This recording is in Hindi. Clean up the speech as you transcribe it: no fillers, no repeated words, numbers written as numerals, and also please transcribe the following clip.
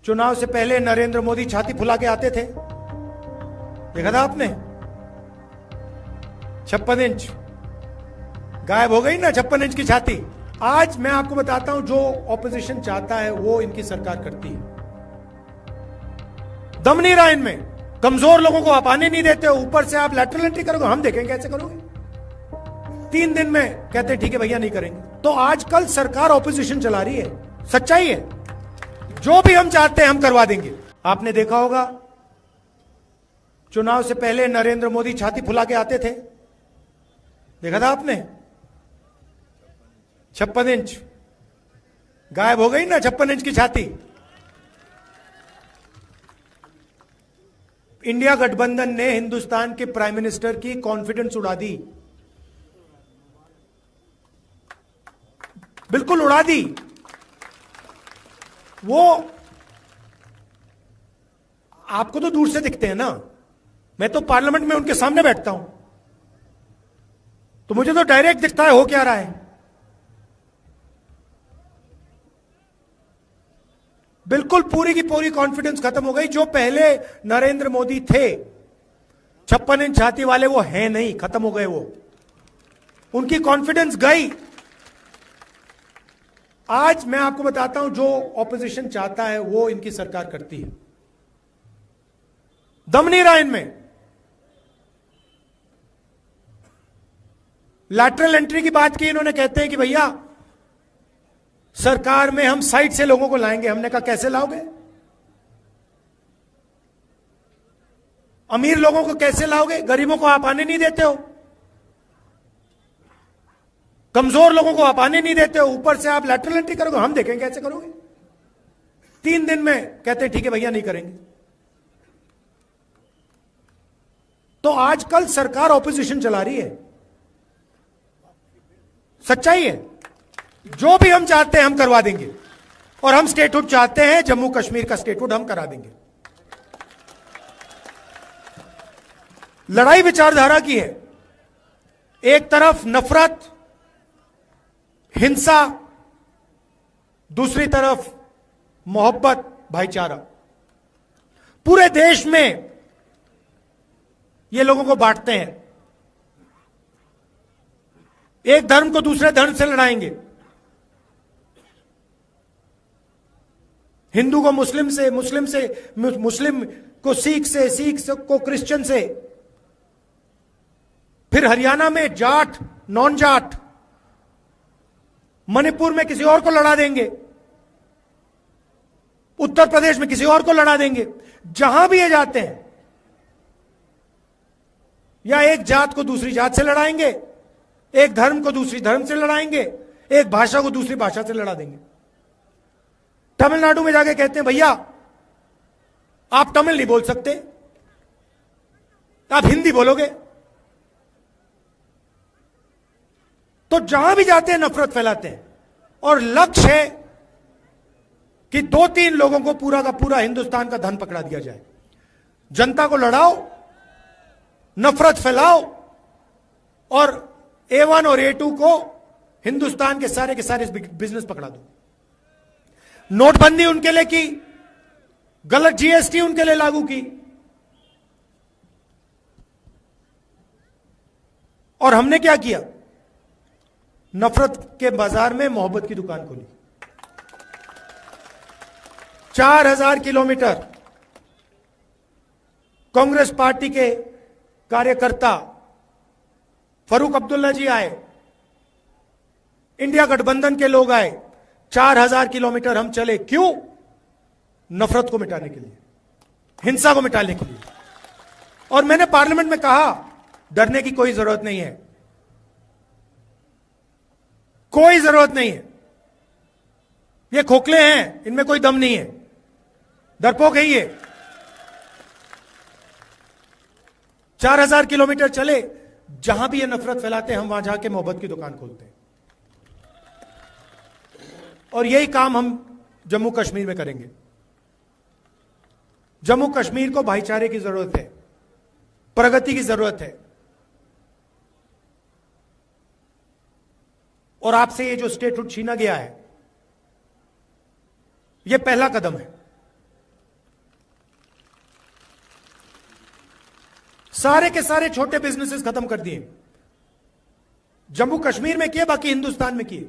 चुनाव से पहले नरेंद्र मोदी छाती फुला के आते थे, देखा था आपने? 56 इंच गायब हो गई ना, 56 इंच की छाती। आज मैं आपको बताता हूं, जो ऑपोजिशन चाहता है वो इनकी सरकार करती है। दम नहीं रहा इनमें, कमजोर लोगों को आप आने नहीं देते हो, ऊपर से आप लैटरल एंट्री करोगे, हम देखेंगे कैसे करोगे। 3 दिन में कहते हैं ठीक है भैया नहीं करेंगे। तो आजकल सरकार ऑपोजिशन चला रही है, सच्चाई है। जो भी हम चाहते हैं हम करवा देंगे। आपने देखा होगा, चुनाव से पहले नरेंद्र मोदी छाती फुला के आते थे, देखा था आपने? 56 इंच गायब हो गई ना, 56 इंच की छाती। इंडिया गठबंधन ने हिंदुस्तान के प्राइम मिनिस्टर की कॉन्फिडेंस उड़ा दी, बिल्कुल उड़ा दी। वो आपको तो दूर से दिखते हैं ना, मैं तो पार्लियामेंट में उनके सामने बैठता हूं, तो मुझे तो डायरेक्ट दिखता है हो क्या रहा है। बिल्कुल पूरी की पूरी कॉन्फिडेंस खत्म हो गई। जो पहले नरेंद्र मोदी थे 56 इंच छाती वाले, वो हैं नहीं, खत्म हो गए वो, उनकी कॉन्फिडेंस गई। आज मैं आपको बताता हूं, जो ऑपोजिशन चाहता है वो इनकी सरकार करती है। दम नहीं रहा इनमें, लैटरल एंट्री की बात की इन्होंने, कहते हैं कि भैया सरकार में हम साइड से लोगों को लाएंगे। हमने कहा कैसे लाओगे? अमीर लोगों को कैसे लाओगे? गरीबों को आप आने नहीं देते हो, कमजोर लोगों को आप आने नहीं देते हो, ऊपर से आप लैटरल एंट्री करोगे, हम देखेंगे कैसे करोगे। 3 दिन में कहते हैं ठीक है भैया नहीं करेंगे। तो आजकल सरकार ऑपोजिशन चला रही है, सच्चाई है। जो भी हम चाहते हैं हम करवा देंगे, और हम स्टेटहुड चाहते हैं, जम्मू कश्मीर का स्टेटहुड हम करा देंगे। लड़ाई विचारधारा की है, एक तरफ नफरत हिंसा, दूसरी तरफ मोहब्बत भाईचारा। पूरे देश में ये लोगों को बांटते हैं, एक धर्म को दूसरे धर्म से लड़ाएंगे, हिंदू को मुस्लिम से, मुस्लिम को सिख से, को क्रिश्चियन से, फिर हरियाणा में जाट नॉन जाट, मणिपुर में किसी और को लड़ा देंगे, उत्तर प्रदेश में किसी और को लड़ा देंगे। जहां भी ये जाते हैं, या एक जात को दूसरी जात से लड़ाएंगे, एक धर्म को दूसरी धर्म से लड़ाएंगे, एक भाषा को दूसरी भाषा से लड़ा देंगे। तमिलनाडु में जाके कहते हैं भैया आप तमिल नहीं बोल सकते, आप हिंदी बोलोगे। तो जहां भी जाते हैं नफरत फैलाते हैं, और लक्ष्य है कि 2-3 लोगों को पूरा का पूरा हिंदुस्तान का धन पकड़ा दिया जाए। जनता को लड़ाओ, नफरत फैलाओ, और A1 और A2 को हिंदुस्तान के सारे बिजनेस पकड़ा दो। नोटबंदी उनके लिए की, गलत GST उनके लिए लागू की, और हमने क्या किया? नफरत के बाजार में मोहब्बत की दुकान खोली। 4000 किलोमीटर कांग्रेस पार्टी के कार्यकर्ता फरूक अब्दुल्ला जी आए, इंडिया गठबंधन के लोग आए, 4000 किलोमीटर हम चले। क्यों? नफरत को मिटाने के लिए, हिंसा को मिटाने के लिए। और मैंने पार्लियामेंट में कहा डरने की कोई जरूरत नहीं है, कोई जरूरत नहीं है। ये खोखले हैं, इनमें कोई दम नहीं है, डरपोक है ये। 4000 किलोमीटर चले, जहां भी ये नफरत फैलाते हैं हम वहां जाके मोहब्बत की दुकान खोलते हैं। और यही काम हम जम्मू कश्मीर में करेंगे। जम्मू कश्मीर को भाईचारे की जरूरत है, प्रगति की जरूरत है। और आपसे ये जो स्टेटहुड छीना गया है, यह पहला कदम है। सारे के सारे छोटे बिजनेसेस खत्म कर दिए। जम्मू कश्मीर में किए, बाकी हिंदुस्तान में किए।